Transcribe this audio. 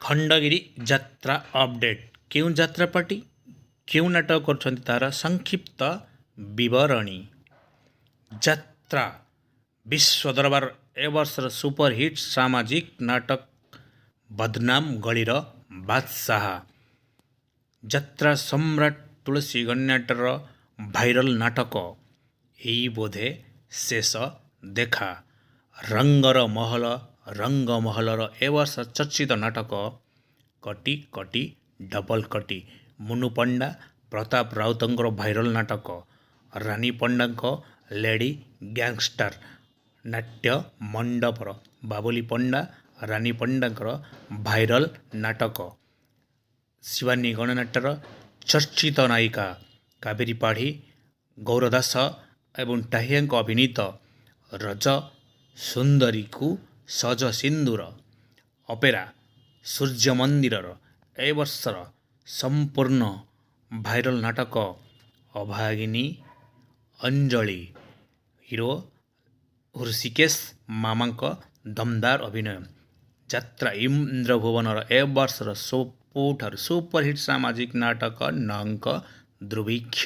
ଖଣ୍ଡଗିରି ଯାତ୍ରା ଅପଡେଟ୍। କେଉଁ ଯାତ୍ରାପାର୍ଟି କେଉଁ ନାଟକ କରୁଛନ୍ତି ତାର ସଂକ୍ଷିପ୍ତ ବିବରଣୀ। ଯାତ୍ରା ବିଶ୍ୱ ଦରବାର ଏ ବର୍ଷର ସୁପରହିଟ୍ ସାମାଜିକ ନାଟକ ବଦନାମ ଗଳିର ବାଦଶାହା। ଯାତ୍ରା ସମ୍ରାଟ ତୁଳସୀ ଗଣ୍ୟାଟର ଭାଇରାଲ ନାଟକ ଏଇ ବୋଧେ ଶେଷ ଦେଖା। ରଙ୍ଗମହଲର ଏ ବର୍ଷ ଚର୍ଚ୍ଚିତ ନାଟକ କଟି କଟି ଡବଲ କଟି। ମୁନୁ ପଣ୍ଡା ପ୍ରତାପ ରାଉତଙ୍କର ଭାଇରାଲ ନାଟକ ରାନୀ ପଣ୍ଡାଙ୍କ ଲେଡି ଗ୍ୟାଙ୍ଗଷ୍ଟର। ନାଟ୍ୟ ମଣ୍ଡପର ବାବୁଲି ପଣ୍ଡା ରାନୀ ପଣ୍ଡାଙ୍କର ଭାଇରାଲ ନାଟକ। ଶିବାନୀ ଗଣନାଟ୍ୟର ଚର୍ଚ୍ଚିତ ନାୟିକା କାବେରୀ ପାଢ଼ୀ, ଗୌର ଦାସ ଏବଂ ଟାହିଆଙ୍କ ଅଭିନୀତ ରଜ ସୁନ୍ଦରୀକୁ ସଜ ସିନ୍ଦୁର। ଅପେରା ସୂର୍ଯ୍ୟ ମନ୍ଦିରର ଏ ବର୍ଷର ସମ୍ପୂର୍ଣ୍ଣ ଭାଇରାଲ ନାଟକ ଅଭାଗିନୀ ଅଞ୍ଜଳି। ହିରୋ ହୃଷିକେଶ ମାମାଙ୍କ ଦମଦାର ଅଭିନୟ। ଯାତ୍ରା ଇନ୍ଦ୍ରଭୁବନର ଏ ବର୍ଷର ସବୁଠାରୁ ସୁପରହିଟ୍ ସାମାଜିକ ନାଟକ ନଙ୍କ ଦୁର୍ଭିକ୍ଷ।